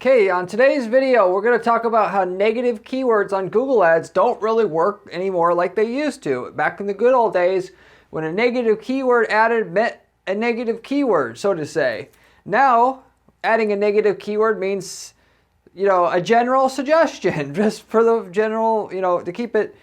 Okay, on today's video, we're going to talk about how negative keywords on Google Ads don't really work anymore like they used to. Back in the good old days, when a negative keyword added meant a negative keyword, so to say. Now, adding a negative keyword means, a general suggestion, just for the general, to keep it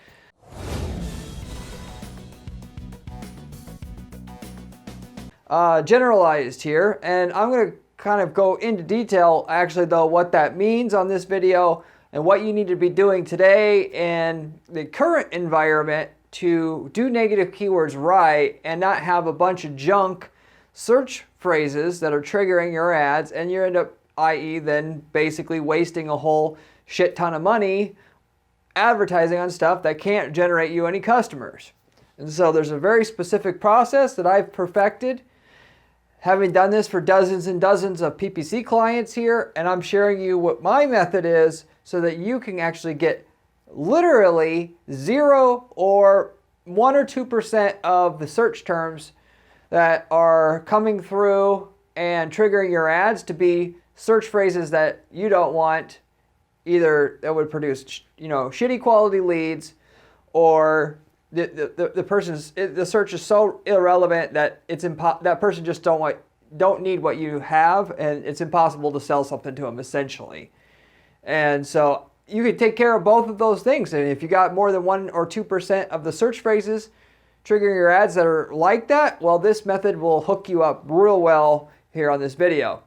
generalized here. And I'm going to kind of go into detail actually though what that means on this video and what you need to be doing today in the current environment to do negative keywords right and not have a bunch of junk search phrases that are triggering your ads, and you end up, i.e., then basically wasting a whole shit ton of money advertising on stuff that can't generate you any customers. And so there's a very specific process that I've perfected, having done this for dozens and dozens of PPC clients here, and I'm sharing you what my method is so that you can actually get literally 0 or 1 or 2% of the search terms that are coming through and triggering your ads to be search phrases that you don't want, either that would produce shitty quality leads, or the search is so irrelevant that that person just don't need what you have, and it's impossible to sell something to them essentially. And so you could take care of both of those things. And if you got more than 1 or 2% of the search phrases triggering your ads that are like that, well, this method will hook you up real well here on this video.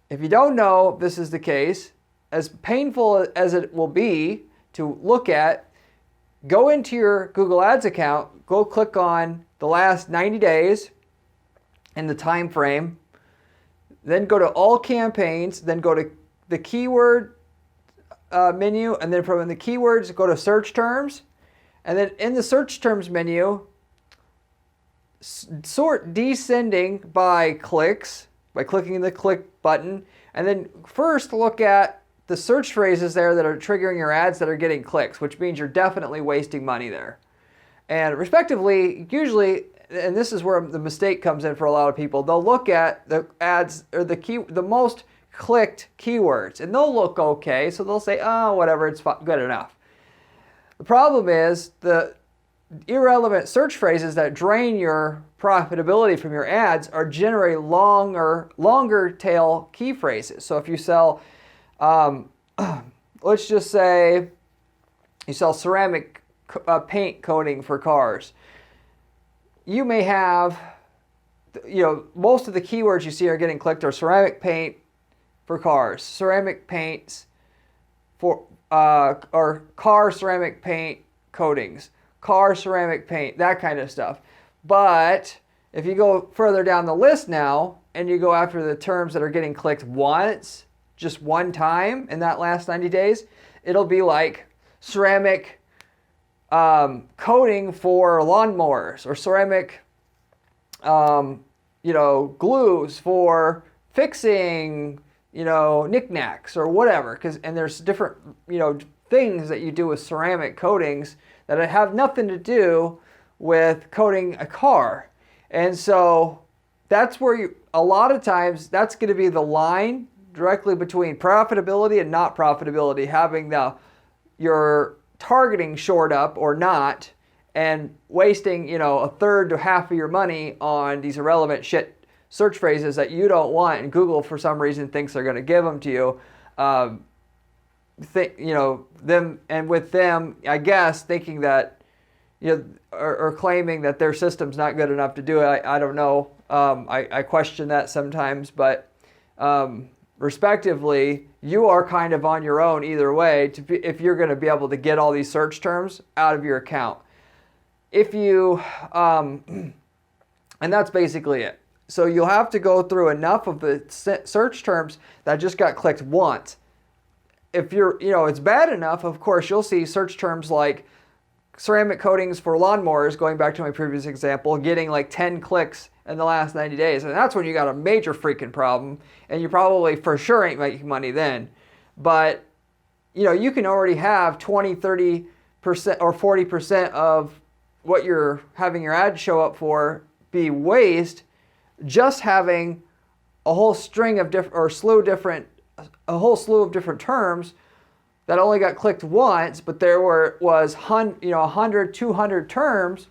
If you don't know this is the case, as painful as it will be to look at, go into your Google Ads account, go click on the last 90 days in the time frame, then go to all campaigns, then go to the keyword menu, and then from the keywords go to search terms, and then in the search terms menu, sort descending by clicks, by clicking the click button, and then first look at the search phrases there that are triggering your ads that are getting clicks, which means you're definitely wasting money there. And respectively, usually, and this is where the mistake comes in for a lot of people, they'll look at the ads or the most clicked keywords, and they'll look okay, so they'll say, oh, whatever, it's good enough. The problem is the irrelevant search phrases that drain your profitability from your ads are generally longer tail key phrases. So if you sell, let's just say you sell ceramic paint coating for cars, you may have, most of the keywords you see are getting clicked are ceramic paint for cars, ceramic paints for or car ceramic paint coatings, car ceramic paint, that kind of stuff. But if you go further down the list now and you go after the terms that are getting clicked once, just one time in that last 90 days, it'll be like ceramic coating for lawnmowers, or ceramic glues for fixing knickknacks or whatever, and there's different things that you do with ceramic coatings that have nothing to do with coating a car. And so that's where a lot of times that's going to be the line directly between profitability and not profitability, having your targeting shored up or not, and wasting a third to half of your money on these irrelevant shit search phrases that you don't want, and Google for some reason thinks they're going to give them to you. With them, I guess, thinking that or claiming that their system's not good enough to do it. I don't know. I question that sometimes, but respectively, you are kind of on your own either way if you're going to be able to get all these search terms out of your account. If you, and that's basically it. So you'll have to go through enough of the search terms that just got clicked once. If it's bad enough, of course, you'll see search terms like ceramic coatings for lawnmowers, going back to my previous example, getting like 10 clicks in the llast 90 days. And that's when you got a major freaking problem, and you probably for sure ain't making money then. But, you can already have 20, 30% or 40% of what you're having your ad show up for be waste, just having a whole string of slew of different a whole slew of different terms that only got clicked once, but there was 100, 200 terms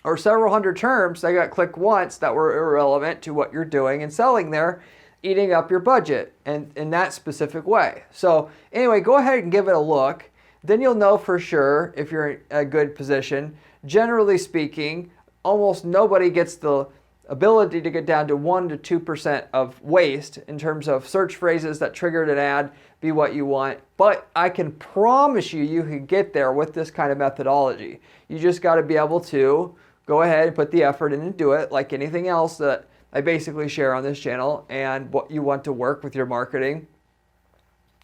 or several hundred terms that got clicked once that were irrelevant to what you're doing and selling there, eating up your budget and in that specific way. So anyway, go ahead and give it a look. Then you'll know for sure if you're in a good position. Generally speaking, almost nobody gets the ability to get down to 1% to 2% of waste in terms of search phrases that triggered an ad be what you want. But I can promise you, you can get there with this kind of methodology. You just got to be able to go ahead and put the effort in and do it like anything else that I basically share on this channel and what you want to work with your marketing.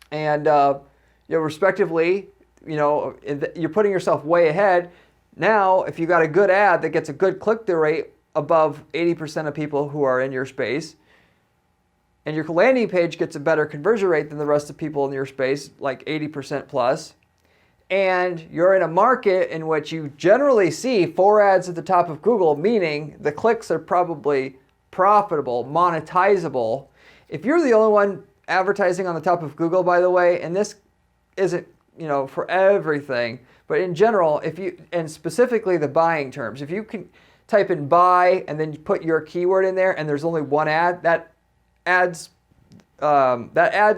And respectively, you're putting yourself way ahead. Now, if you got a good ad that gets a good click-through rate above 80% of people who are in your space, and your landing page gets a better conversion rate than the rest of people in your space, like 80% plus, and you're in a market in which you generally see 4 ads at the top of Google, meaning the clicks are probably profitable, monetizable. If you're the only one advertising on the top of Google, by the way, and this isn't, for everything, but in general, and specifically the buying terms, if you can type in buy and then you put your keyword in there and there's only one ad, that ad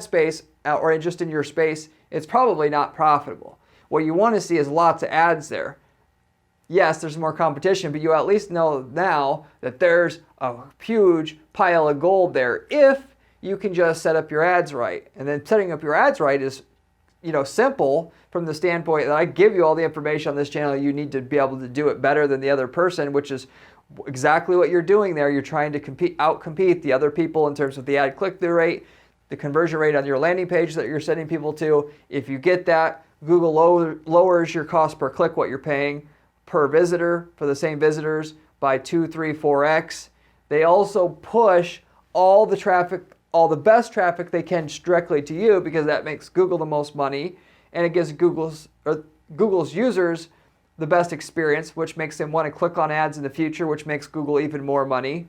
space, or just in your space, it's probably not profitable. What you want to see is lots of ads there. Yes, there's more competition, but you at least know now that there's a huge pile of gold there if you can just set up your ads right. And then setting up your ads right is, simple from the standpoint that I give you all the information on this channel. You need to be able to do it better than the other person, which is exactly what you're doing there. You're trying to outcompete the other people in terms of the ad click-through rate, the conversion rate on your landing page that you're sending people to. If you get that, Google lowers your cost per click, what you're paying per visitor for the same visitors by 2, 3, 4x. They also push all the traffic, all the best traffic they can directly to you, because that makes Google the most money, and it gives Google's users the best experience, which makes them want to click on ads in the future, which makes Google even more money.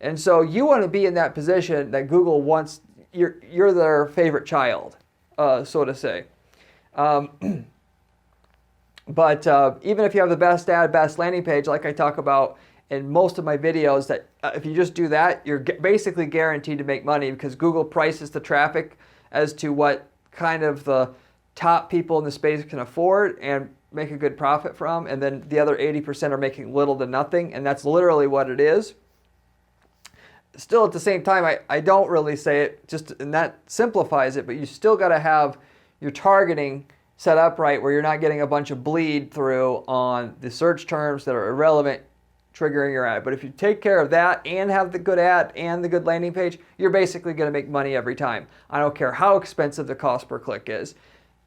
And so you want to be in that position that Google wants, you're their favorite child, so to say. But even if you have the best ad, best landing page, like I talk about in most of my videos, that if you just do that, you're basically guaranteed to make money, because Google prices the traffic as to what kind of the top people in the space can afford and make a good profit from, and then the other 80% are making little to nothing, and that's literally what it is. Still, at the same time, I don't really say it, and that simplifies it, but you still got to have your targeting set up right, where you're not getting a bunch of bleed through on the search terms that are irrelevant, triggering your ad. But if you take care of that and have the good ad and the good landing page, you're basically going to make money every time. I don't care how expensive the cost per click is.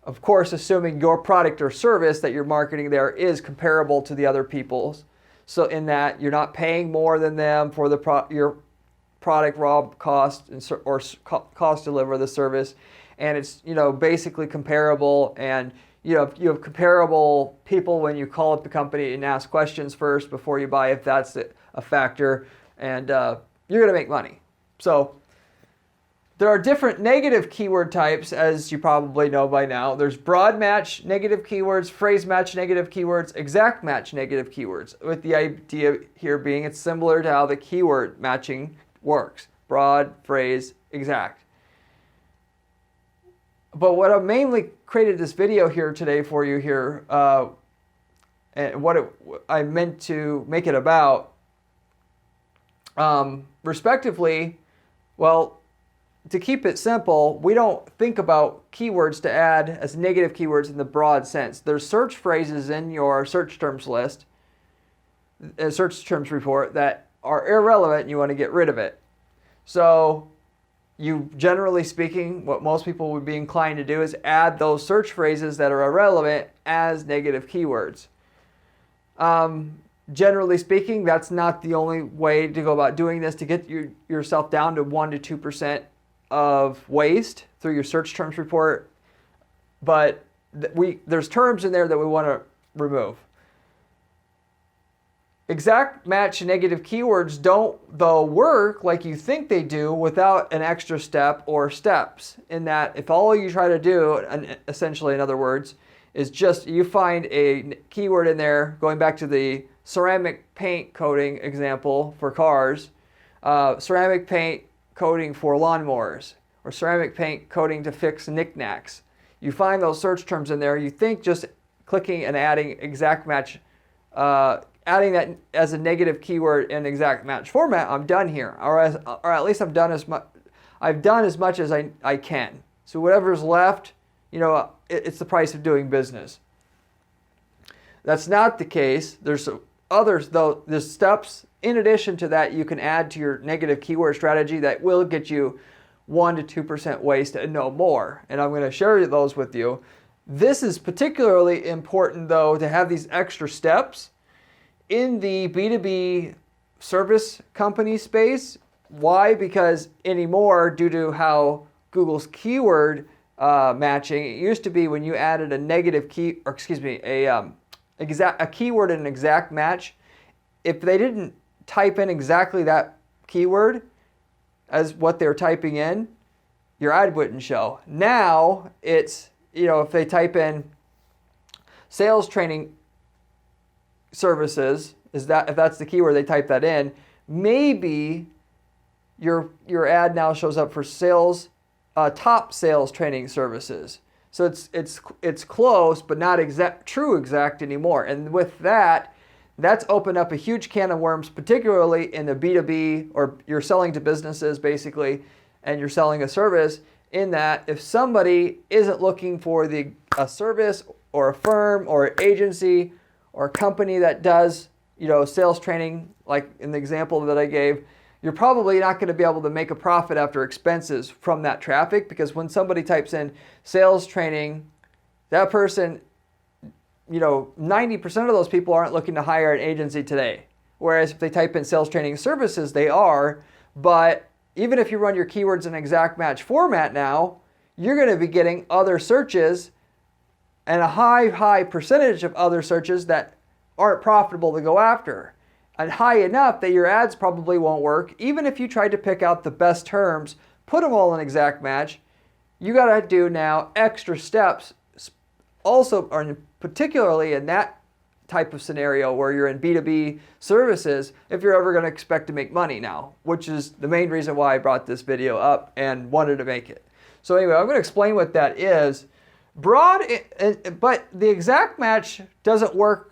Of course, assuming your product or service that you're marketing there is comparable to the other people's. So in that you're not paying more than them for your product raw cost or cost to deliver the service. And it's, basically comparable, and you have comparable people when you call up the company and ask questions first before you buy, if that's a factor, and you're going to make money. So there are different negative keyword types, as you probably know by now. There's broad match negative keywords, phrase match negative keywords, exact match negative keywords, with the idea here being it's similar to how the keyword matching works. Broad, phrase, exact. But what I mainly created this video here today for you here, and I meant to make it about, respectively, well, to keep it simple, we don't think about keywords to add as negative keywords in the broad sense. There's search phrases in your search terms list, search terms report, that are irrelevant and you want to get rid of it. So generally speaking, what most people would be inclined to do is add those search phrases that are irrelevant as negative keywords. Generally speaking, that's not the only way to go about doing this to get yourself down to 1% to 2% of waste through your search terms report. But there's terms in there that we want to remove. Exact match negative keywords don't, though, work like you think they do without an extra step or steps. In that, if all you try to do, and essentially in other words, is just you find a keyword in there, going back to the ceramic paint coating example for cars, ceramic paint coating for lawnmowers, or ceramic paint coating to fix knickknacks. You find those search terms in there, you think just clicking and adding exact match, adding that as a negative keyword in exact match format, I'm done here, or at least I've done as much as I can. So whatever's left, it's the price of doing business. That's not the case. There's others, though. There's steps in addition to that you can add to your negative keyword strategy that will get you 1 to 2% waste and no more. And I'm going to share those with you. This is particularly important, though, to have these extra steps in the B2B service company space. Why? Because anymore, due to how Google's keyword matching, it used to be when you added a negative key, or excuse me, a keyword in an exact match, if they didn't type in exactly that keyword as what they're typing in, your ad wouldn't show. Now it's, if they type in sales training services, if that's the keyword, they type that in, maybe your ad now shows up for sales, top sales training services. So it's close, but not true exact anymore. And with that, that's opened up a huge can of worms, particularly in the B2B, or you're selling to businesses basically, and you're selling a service, in that if somebody isn't looking for a service or a firm or an agency or a company that does sales training, like in the example that I gave, you're probably not going to be able to make a profit after expenses from that traffic, because when somebody types in sales training, that person, 90% of those people aren't looking to hire an agency today. Whereas if they type in sales training services, they are. But even if you run your keywords in exact match format now, you're going to be getting other searches, and a high percentage of other searches that aren't profitable to go after. And high enough that your ads probably won't work. Even if you tried to pick out the best terms, put them all in exact match, you got to do now extra steps. Also, or particularly in that type of scenario where you're in B2B services, if you're ever going to expect to make money now, which is the main reason why I brought this video up and wanted to make it. So anyway, I'm going to explain what that is. But the exact match doesn't work.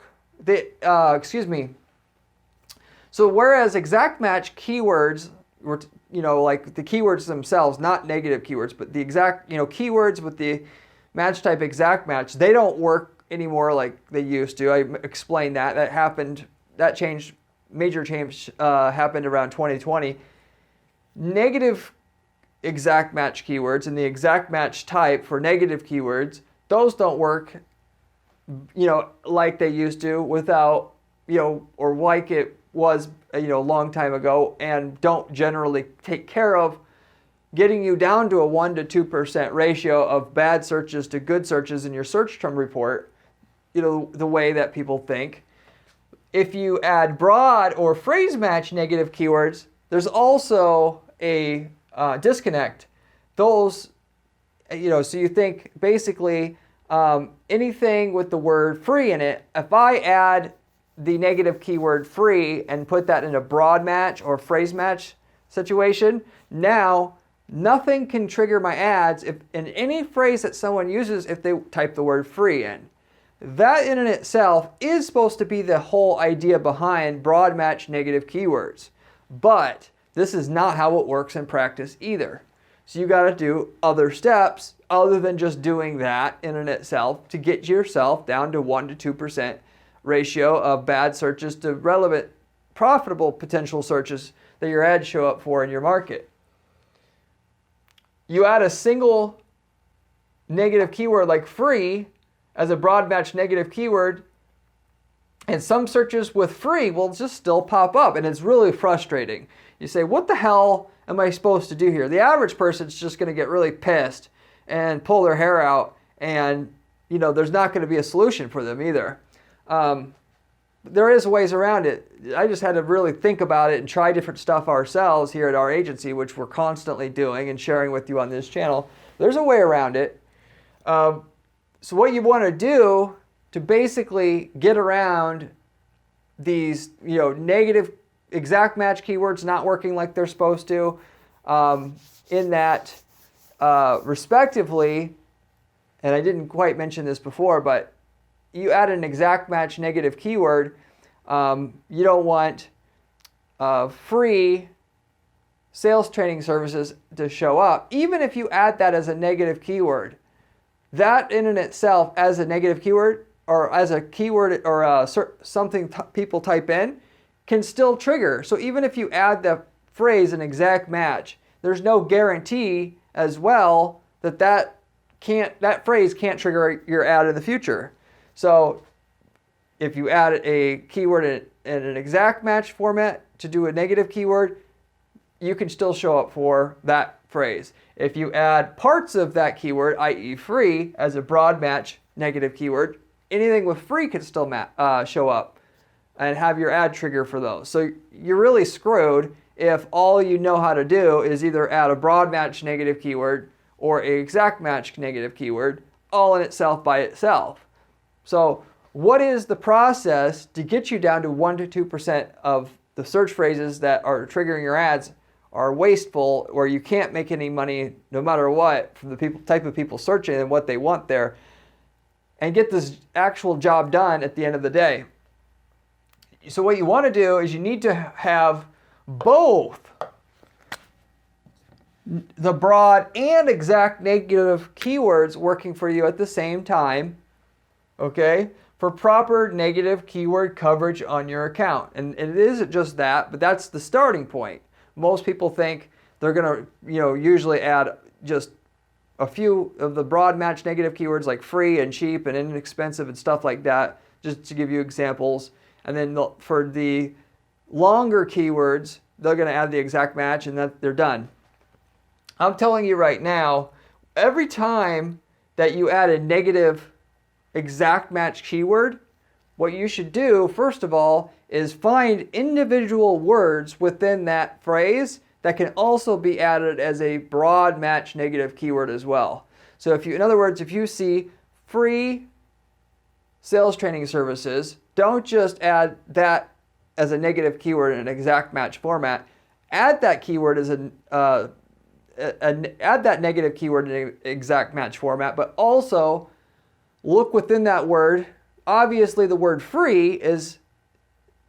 So whereas exact match keywords, like the keywords themselves, not negative keywords, but the exact, keywords with the match type exact match, they don't work anymore like they used to. I explained that. Major change happened around 2020. Negative exact match keywords and the exact match type for negative keywords, those don't work, like they used to without, or like it was, a long time ago, and don't generally take care of getting you down to a 1 to 2% ratio of bad searches to good searches in your search term report, the way that people think. If you add broad or phrase match negative keywords, there's also a disconnect. Those, so you think basically anything with the word free in it, if I add the negative keyword free and put that in a broad match or phrase match situation, now nothing can trigger my ads if in any phrase that someone uses if they type the word free in. That in and itself is supposed to be the whole idea behind broad match negative keywords. But this is not how it works in practice either. So you got to do other steps other than just doing that in and itself to get yourself down to 1 to 2% ratio of bad searches to relevant, profitable potential searches that your ads show up for in your market. You add a single negative keyword like free as a broad match negative keyword, and some searches with free will just still pop up, and it's really frustrating. You say, what the hell am I supposed to do here? The average person's just going to get really pissed and pull their hair out, and there's not going to be a solution for them either. there is ways around it. I just had to really think about it and try different stuff ourselves here at our agency, which we're constantly doing and sharing with you on this channel. There's a way around it. So what you want to do to basically get around these, negative exact match keywords not working like they're supposed to, in that, respectively, and I didn't quite mention this before, but you add an exact match negative keyword, you don't want free sales training services to show up. Even if you add that as a negative keyword, that in and itself as a negative keyword or as a keyword or something people type in can still trigger. So even if you add the phrase an exact match, there's no guarantee as well that phrase can't trigger your ad in the future. So if you add a keyword in an exact match format to do a negative keyword, you can still show up for that phrase. If you add parts of that keyword, i.e. free, as a broad match negative keyword, anything with free can still show up and have your ad trigger for those. So you're really screwed if all you know how to do is either add a broad match negative keyword or an exact match negative keyword all in itself by itself. So what is the process to get you down to 1 to 2% of the search phrases that are triggering your ads are wasteful, or you can't make any money no matter what from the type of people searching and what they want there, and get this actual job done at the end of the day? So what you want to do is you need to have both the broad and exact negative keywords working for you at the same time, okay, for proper negative keyword coverage on your account. And it isn't just that, but that's the starting point. Most people think they're going to, usually add just a few of the broad match negative keywords like free and cheap and inexpensive and stuff like that, just to give you examples. And then for the longer keywords, they're going to add the exact match and that they're done. I'm telling you right now, every time that you add a negative exact match keyword, what you should do, first of all, is find individual words within that phrase that can also be added as a broad match negative keyword as well. So in other words, if you see free sales training services, don't just add that as a negative keyword in an exact match format. Add that keyword as add that negative keyword in an exact match format, but also look within that word. Obviously, the word free is,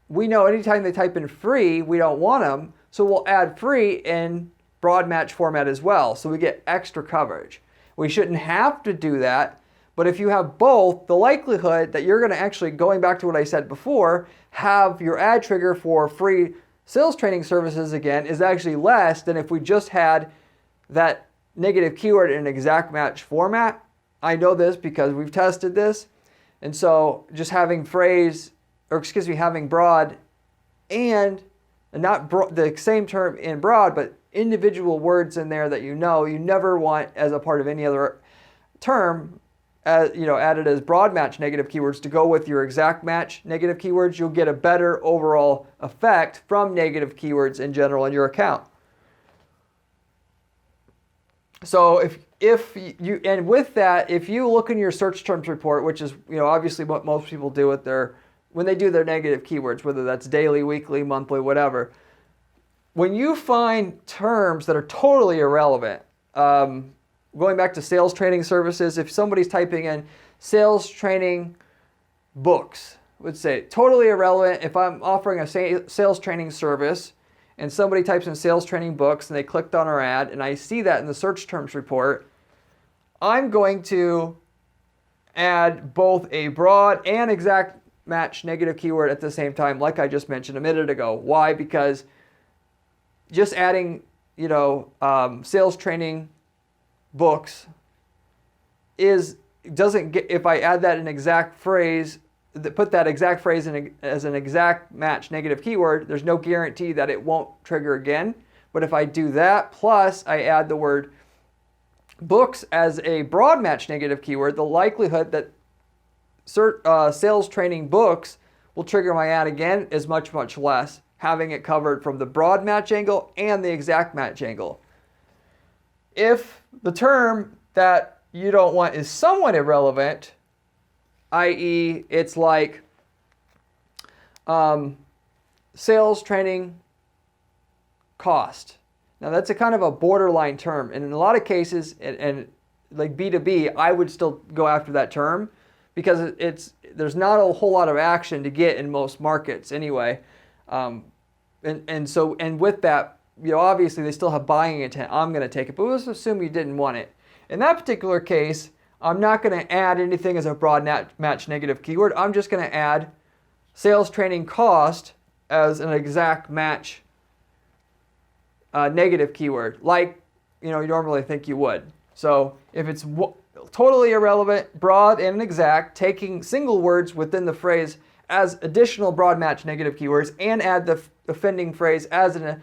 we know anytime they type in free, we don't want them, so we'll add free in broad match format as well, so we get extra coverage. We shouldn't have to do that, but if you have both, the likelihood that you're going to actually, going back to what I said before, have your ad trigger for free sales training services again is actually less than if we just had that negative keyword in an exact match format. I know this because we've tested this. And so just having having broad and not the same term in broad, but individual words in there that you never want as a part of any other term, added as broad match negative keywords to go with your exact match negative keywords, you'll get a better overall effect from negative keywords in general in your account. So if you look in your search terms report, which is obviously what most people do when they do their negative keywords, whether that's daily, weekly, monthly, whatever, when you find terms that are totally irrelevant, going back to sales training services, if somebody's typing in sales training books, would say totally irrelevant. If I'm offering a sales training service and somebody types in sales training books and they clicked on our ad and I see that in the search terms report, I'm going to add both a broad and exact match negative keyword at the same time, like I just mentioned a minute ago. Why? Because just adding, sales training books if I add that in exact phrase, put that exact phrase as an exact match negative keyword, there's no guarantee that it won't trigger again. But if I do that, plus I add the word books as a broad match negative keyword, the likelihood that sales training books will trigger my ad again is much, much less, having it covered from the broad match angle and the exact match angle. If the term that you don't want is somewhat irrelevant, i.e. it's like sales training cost. Now that's a kind of a borderline term, and in a lot of cases, and like B2B, I would still go after that term because there's not a whole lot of action to get in most markets anyway, and with that, you know, obviously they still have buying intent. I'm going to take it, but let's assume you didn't want it. In that particular case, I'm not going to add anything as a broad match negative keyword. I'm just going to add sales training cost as an exact match negative keyword, like you normally think you would. So if it's totally irrelevant, broad and exact, taking single words within the phrase as additional broad match negative keywords, and add the offending phrase as a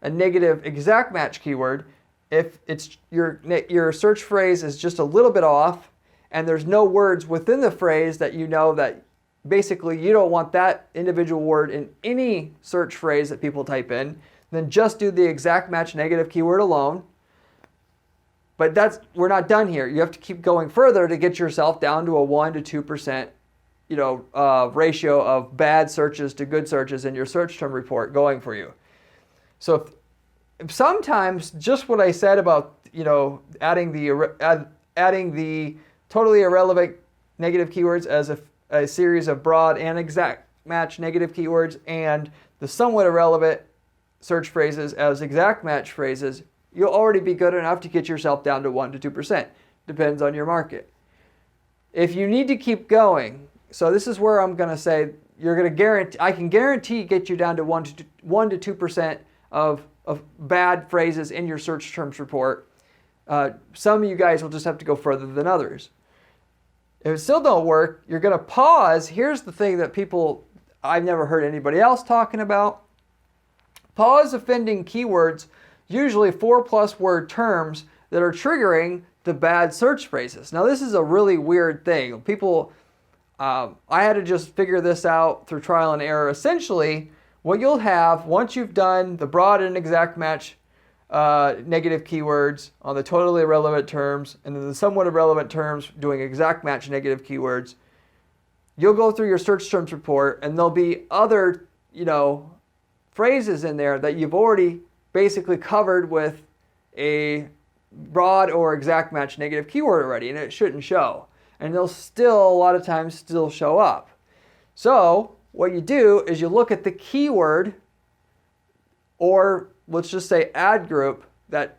negative exact match keyword. If it's your search phrase is just a little bit off, and there's no words within the phrase that you know that basically you don't want that individual word in any search phrase that people type in, then just do the exact match negative keyword alone. But we're not done here. You have to keep going further to get yourself down to a 1 to 2%, ratio of bad searches to good searches in your search term report going for you. So if sometimes just what I said about adding the totally irrelevant negative keywords as a series of broad and exact match negative keywords, and the somewhat irrelevant search phrases as exact match phrases, you'll already be good enough to get yourself down to 1 to 2%. Depends on your market. If you need to keep going, so this is where I'm going to say I can guarantee get you down to 1 to 2% of bad phrases in your search terms report. Some of you guys will just have to go further than others. If it still don't work, you're going to pause. Here's the thing that I've never heard anybody else talking about. Pause offending keywords, usually 4+ word terms that are triggering the bad search phrases. Now this is a really weird thing. I had to just figure this out through trial and error. Essentially, what you'll have once you've done the broad and exact match negative keywords on the totally irrelevant terms, and then the somewhat irrelevant terms doing exact match negative keywords, you'll go through your search terms report, and there'll be other, phrases in there that you've already basically covered with a broad or exact match negative keyword already, and it shouldn't show. And they'll still, a lot of times, still show up. So what you do is you look at the keyword, or let's just say ad group, that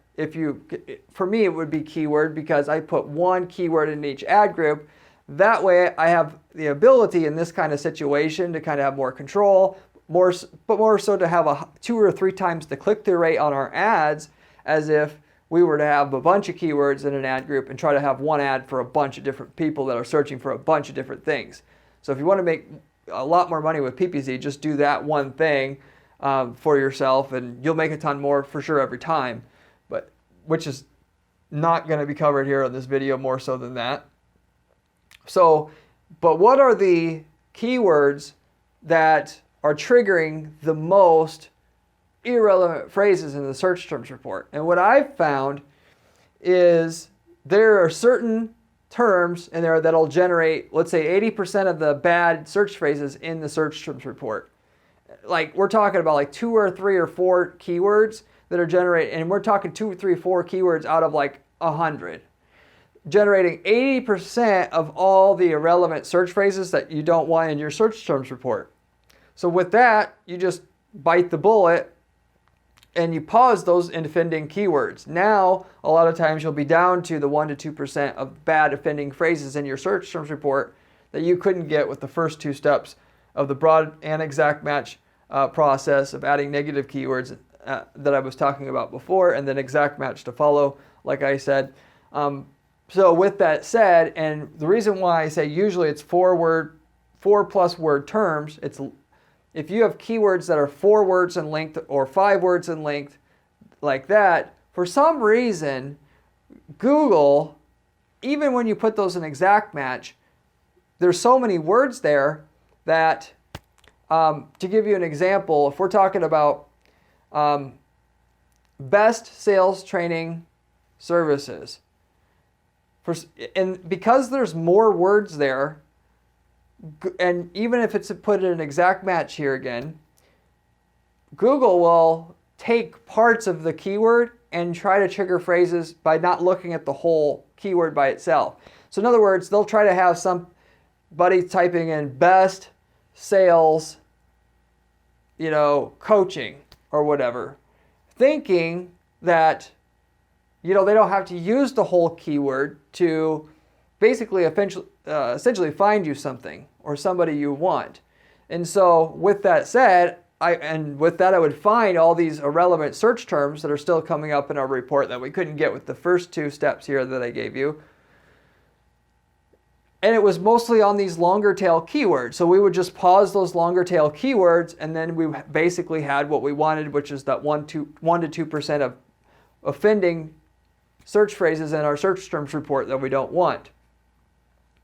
for me it would be keyword because I put one keyword in each ad group. That way I have the ability in this kind of situation to kind of have more control, but more so to have a 2 or 3 times the click-through rate on our ads, as if we were to have a bunch of keywords in an ad group and try to have one ad for a bunch of different people that are searching for a bunch of different things. So if you want to make a lot more money with PPC, just do that one thing for yourself, and you'll make a ton more for sure every time, but which is not going to be covered here on this video more so than that. So, but what are the keywords that are triggering the most irrelevant phrases in the search terms report? And what I've found is there are certain terms in there that'll generate, let's say 80% of the bad search phrases in the search terms report. Like we're talking about like 2 or 3 or 4 keywords that are generating, and we're talking 2 or 3 or 4 keywords out of like 100. Generating 80% of all the irrelevant search phrases that you don't want in your search terms report. So with that, you just bite the bullet and you pause those offending keywords. Now, a lot of times you'll be down to the 1 to 2% of bad offending phrases in your search terms report that you couldn't get with the first 2 steps of the broad and exact match process of adding negative keywords that I was talking about before, and then exact match to follow, like I said. So with that said, and the reason why I say usually it's 4+ word terms, if you have keywords that are 4 words in length or 5 words in length like that, for some reason, Google, even when you put those in exact match, there's so many words there that To give you an example, if we're talking about best sales training services, and because there's more words there, and even if it's put in an exact match here again, Google will take parts of the keyword and try to trigger phrases by not looking at the whole keyword by itself. So in other words, they'll try to have somebody typing in best sales, coaching or whatever, thinking that, they don't have to use the whole keyword to basically essentially find you something or somebody you want. And so with that said, I would find all these irrelevant search terms that are still coming up in our report that we couldn't get with the first two steps here that I gave you. And it was mostly on these longer tail keywords. So we would just pause those longer tail keywords, and then we basically had what we wanted, which is that 1 to 2% of offending search phrases in our search terms report that we don't want.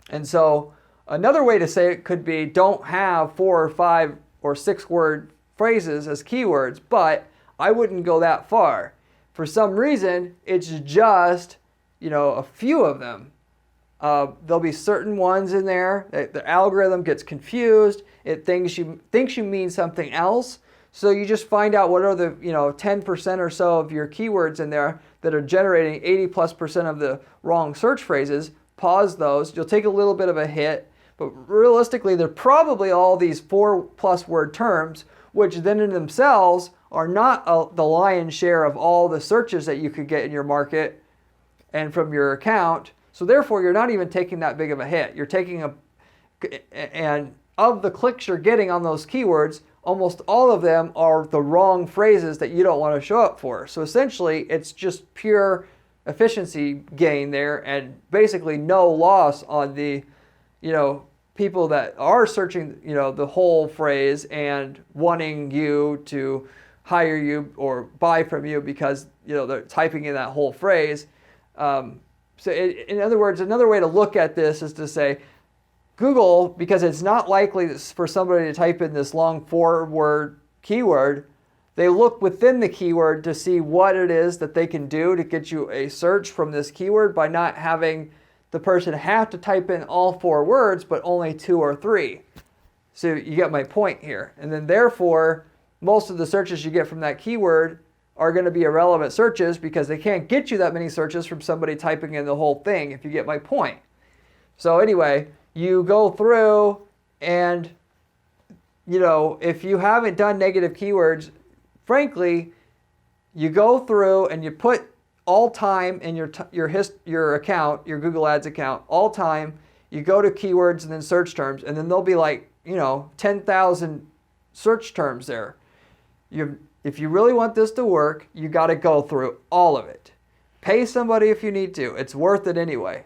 And so another way to say it could be, don't have 4 or 5 or 6 word phrases as keywords, but I wouldn't go that far. For some reason, it's just, a few of them. There'll be certain ones in there that the algorithm gets confused. It thinks you mean something else. So you just find out what are the 10% or so of your keywords in there that are generating 80+% of the wrong search phrases. Pause those. You'll take a little bit of a hit, but realistically, they're probably all these 4+ word terms, which then in themselves are not the lion's share of all the searches that you could get in your market and from your account. So therefore, you're not even taking that big of a hit. You're taking and of the clicks you're getting on those keywords, almost all of them are the wrong phrases that you don't want to show up for. So essentially, it's just pure efficiency gain there, and basically no loss on the, people that are searching, the whole phrase and wanting you to hire you or buy from you because, they're typing in that whole phrase. In other words, another way to look at this is to say, Google, because it's not likely for somebody to type in this long 4-word keyword, they look within the keyword to see what it is that they can do to get you a search from this keyword by not having the person have to type in all 4 words, but only 2 or 3. So you get my point here. And then therefore, most of the searches you get from that keyword are going to be irrelevant searches because they can't get you that many searches from somebody typing in the whole thing, if you get my point. So anyway, you go through and, if you haven't done negative keywords, frankly, you go through and you put all time in your account, your Google Ads account, all time, you go to keywords and then search terms, and then there'll be like, 10,000 search terms there. If you really want this to work, you got to go through all of it. Pay somebody if you need to. It's worth it anyway.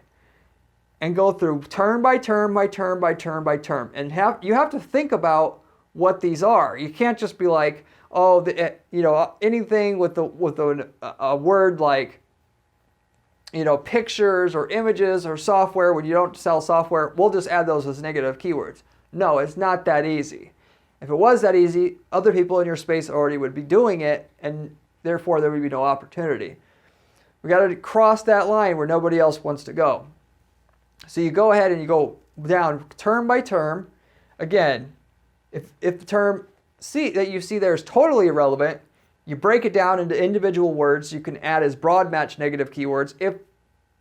And go through term by term by term by term by term. And you have to think about what these are. You can't just be like, anything with a word like, pictures or images or software. When you don't sell software, we'll just add those as negative keywords. No, it's not that easy. If it was that easy, other people in your space already would be doing it, and therefore there would be no opportunity. We got to cross that line where nobody else wants to go. So you go ahead and you go down term by term. Again, if the term that you see there is totally irrelevant, you break it down into individual words. You can add as broad match negative keywords if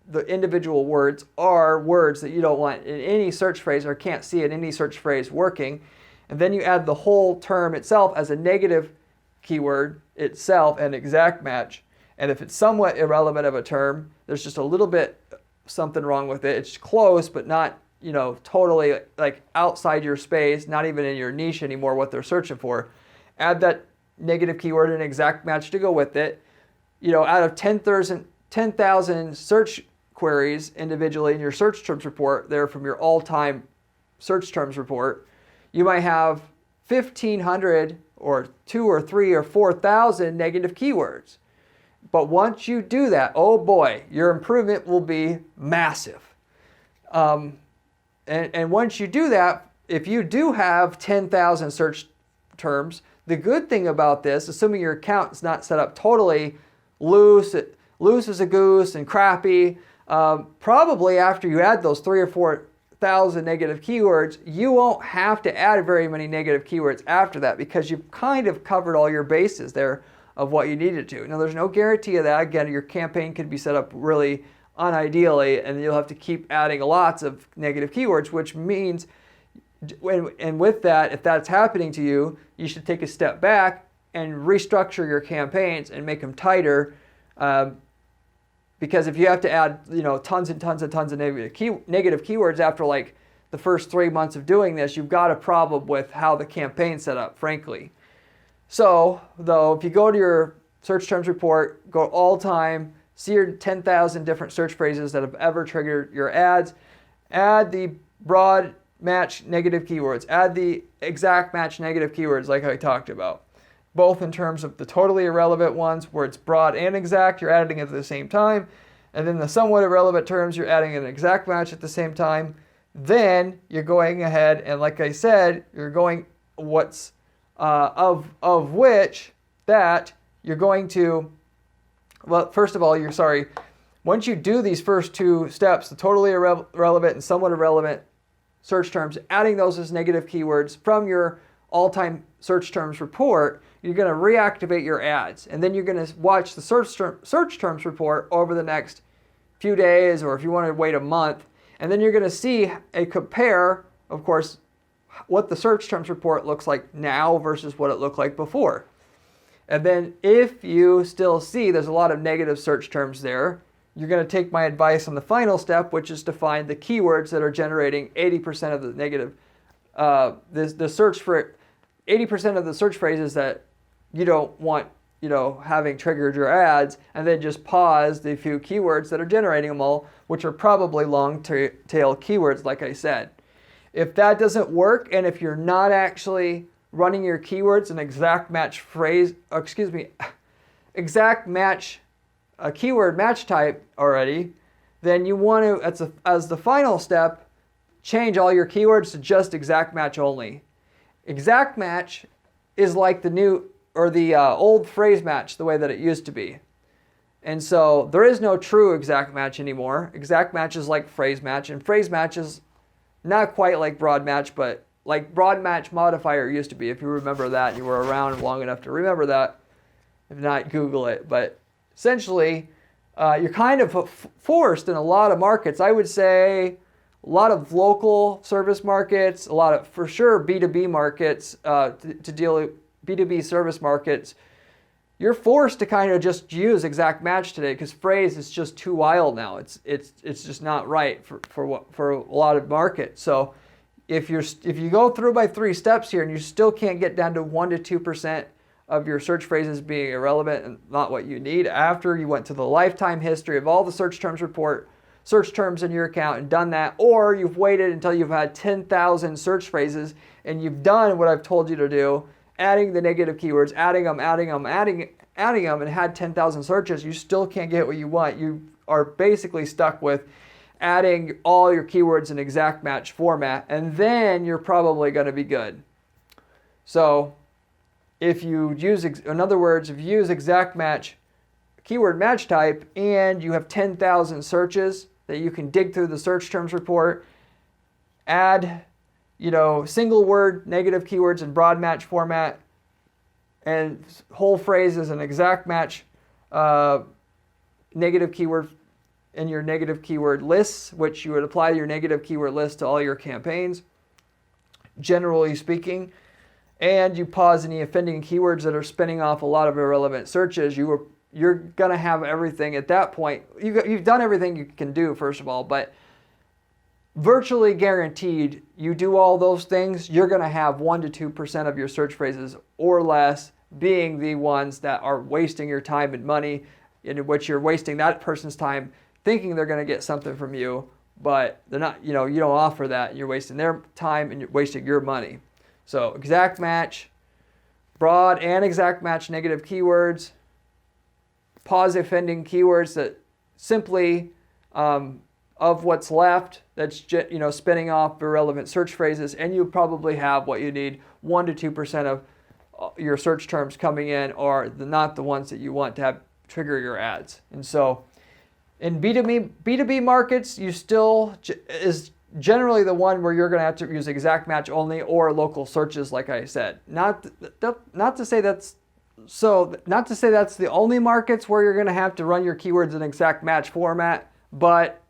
the individual words are words that you don't want in any search phrase or can't see in any search phrase working. And then you add the whole term itself as a negative keyword itself and exact match. And if it's somewhat irrelevant of a term, there's just a little bit something wrong with it. It's close, but not, totally like outside your space, not even in your niche anymore, what they're searching for. Add that negative keyword and exact match to go with it. Out of 10,000 search queries individually in your search terms report there from your all-time search terms report, you might have 1,500 or 2 or 3 or 4,000 negative keywords. But once you do that, oh boy, your improvement will be massive. And once you do that, if you do have 10,000 search terms, the good thing about this, assuming your account is not set up totally loose as a goose and crappy, probably after you add those 3,000 or 4,000 negative keywords, you won't have to add very many negative keywords after that, because you've kind of covered all your bases there of what you needed to. Now, there's no guarantee of that. Again, your campaign could be set up really unideally, and you'll have to keep adding lots of negative keywords, which means, and with that, if that's happening to you, you should take a step back and restructure your campaigns and make them tighter. Because if you have to add, tons and tons and tons of negative keywords after like the first 3 months of doing this, you've got a problem with how the campaign's set up, frankly. So, though, if you go to your search terms report, go all time, see your 10,000 different search phrases that have ever triggered your ads, add the broad match negative keywords, add the exact match negative keywords like I talked about. Both in terms of the totally irrelevant ones where it's broad and exact, you're adding it at the same time. And then the somewhat irrelevant terms, you're adding an exact match at the same time. Then you're going ahead and, like I said, you're going what's of which that you're going to, well, first of all, once you do these first two steps, the totally irrelevant and somewhat irrelevant search terms, adding those as negative keywords from your all-time search terms report, you're going to reactivate your ads. And then you're going to watch the search terms report over the next few days, or if you want to wait a month. And then you're going to see a compare, of course, what the search terms report looks like now versus what it looked like before. And then if you still see there's a lot of negative search terms there, you're going to take my advice on the final step, which is to find the keywords that are generating 80% of the negative, the search for 80% of the search phrases that you don't want, having triggered your ads, and then just pause the few keywords that are generating them all, which are probably long tail keywords, like I said. If that doesn't work, and if you're not actually running your keywords an exact match keyword match type already, then you want to, as the final step, change all your keywords to just exact match only. Exact match is like the old phrase match, the way that it used to be. And so there is no true exact match anymore. Exact match is like phrase match, and phrase match is not quite like broad match, but like broad match modifier used to be, if you remember that, you were around long enough to remember that. If not, Google it. But essentially, you're kind of forced in a lot of markets. I would say a lot of local service markets, a lot of, for sure, B2B markets, to deal with B2B service markets. You're forced to kind of just use exact match today, because phrase is just too wild now. It's just not right for a lot of markets. So if you go through by 3 steps here and you still can't get down to 1 to 2% of your search phrases being irrelevant and not what you need, after you went to the lifetime history of all the search terms in your account and done that, or you've waited until you've had 10,000 search phrases and you've done what I've told you to do, adding the negative keywords, adding them, and had 10,000 searches, you still can't get what you want. You are basically stuck with adding all your keywords in exact match format, and then you're probably going to be good. So if you use, in other words, if you use exact match keyword match type and you have 10,000 searches that you can dig through the search terms report, add single word negative keywords in broad match format, and whole phrases and exact match negative keyword in your negative keyword lists, which you would apply your negative keyword list to all your campaigns, generally speaking, and you pause any offending keywords that are spinning off a lot of irrelevant searches, you're going to have everything at that point. You've done everything you can do, first of all, but virtually guaranteed, you do all those things, you're going to have 1 to 2% of your search phrases or less being the ones that are wasting your time and money, in which you're wasting that person's time thinking they're going to get something from you, but they're not, you don't offer that, and you're wasting their time and you're wasting your money. So exact match, broad and exact match negative keywords, pause offending keywords that simply of what's left that's spinning off irrelevant search phrases, and you probably have what you need. 1 to 2% of your search terms coming in are not the ones that you want to have trigger your ads. And so in B2B markets, you still is generally the one where you're going to have to use exact match only or local searches, like I said. Not to say that's the only markets where you're going to have to run your keywords in exact match format, but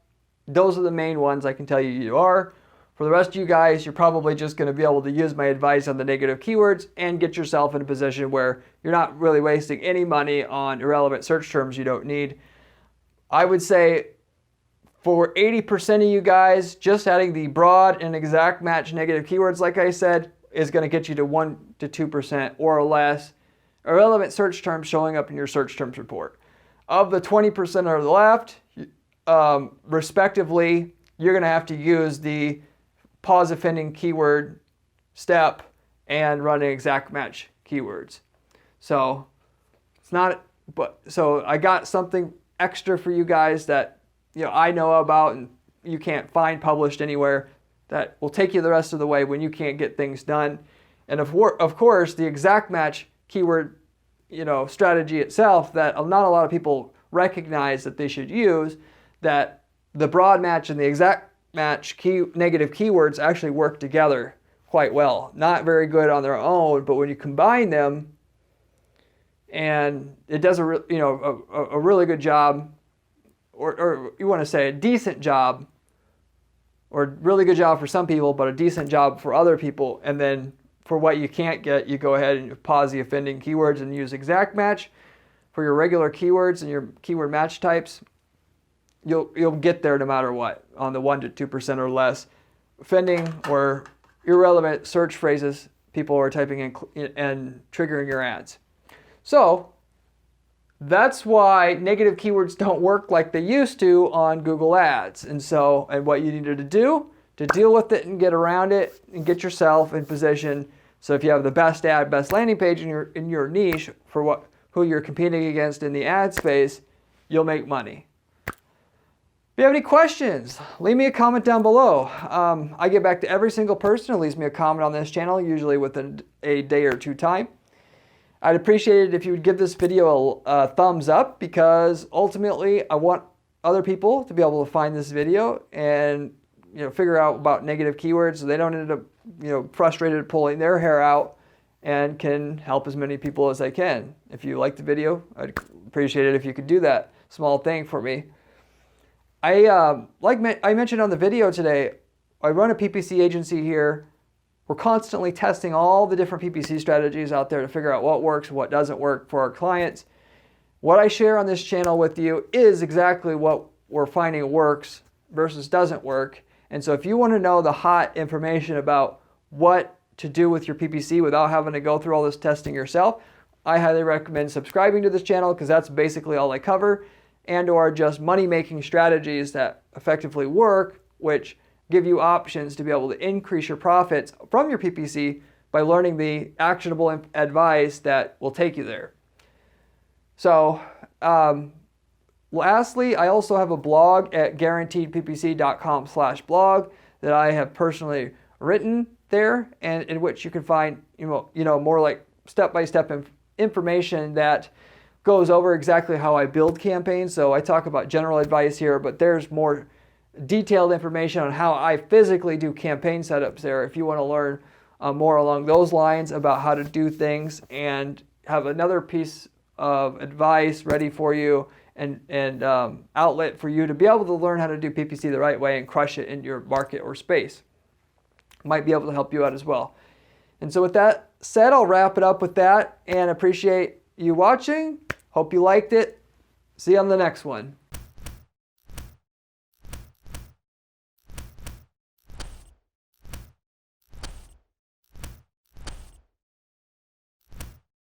those are the main ones I can tell you are. For the rest of you guys, you're probably just going to be able to use my advice on the negative keywords and get yourself in a position where you're not really wasting any money on irrelevant search terms you don't need. I would say for 80% of you guys, just adding the broad and exact match negative keywords, like I said, is going to get you to 1 to 2% or less irrelevant search terms showing up in your search terms report. Of the 20% that are left, respectively, you're going to have to use the pause offending keyword step and run exact match keywords. So it's not, but so I got something extra for you guys that I know about and you can't find published anywhere that will take you the rest of the way when you can't get things done. And of course, the exact match keyword strategy itself that not a lot of people recognize that they should use, that the broad match and the exact match negative keywords actually work together quite well. Not very good on their own, but when you combine them, and it does a really good job, or you want to say a decent job, or really good job for some people, but a decent job for other people. And then for what you can't get, you go ahead and pause the offending keywords and use exact match for your regular keywords and your keyword match types. You'll get there no matter what on the 1 to 2% or less offending or irrelevant search phrases people are typing in and triggering your ads. So that's why negative keywords don't work like they used to on Google Ads. And what you needed to do to deal with it and get around it and get yourself in position. So if you have the best ad, best landing page in your niche for who you're competing against in the ad space, you'll make money. If you have any questions, leave me a comment down below. I get back to every single person who leaves me a comment on this channel, usually within a day or two time. I'd appreciate it if you would give this video a thumbs up, because ultimately I want other people to be able to find this video and figure out about negative keywords so they don't end up frustrated pulling their hair out, and can help as many people as I can. If you like the video, I'd appreciate it if you could do that small thing for me. Like I mentioned on the video today, I run a PPC agency here. We're constantly testing all the different PPC strategies out there to figure out what works and what doesn't work for our clients. What I share on this channel with you is exactly what we're finding works versus doesn't work. And so if you want to know the hot information about what to do with your PPC without having to go through all this testing yourself, I highly recommend subscribing to this channel, because that's basically all I cover, and or just money-making strategies that effectively work, which give you options to be able to increase your profits from your PPC by learning the actionable advice that will take you there. So lastly, I also have a blog at guaranteedppc.com/blog that I have personally written there, and in which you can find more like step-by-step information that goes over exactly how I build campaigns. So I talk about general advice here, but there's more detailed information on how I physically do campaign setups there if you want to learn more along those lines about how to do things, and have another piece of advice ready for you and outlet for you to be able to learn how to do PPC the right way and crush it in your market or space. Might be able to help you out as well. And so with that said, I'll wrap it up with that, and appreciate you watching. Hope you liked it. See you on the next one.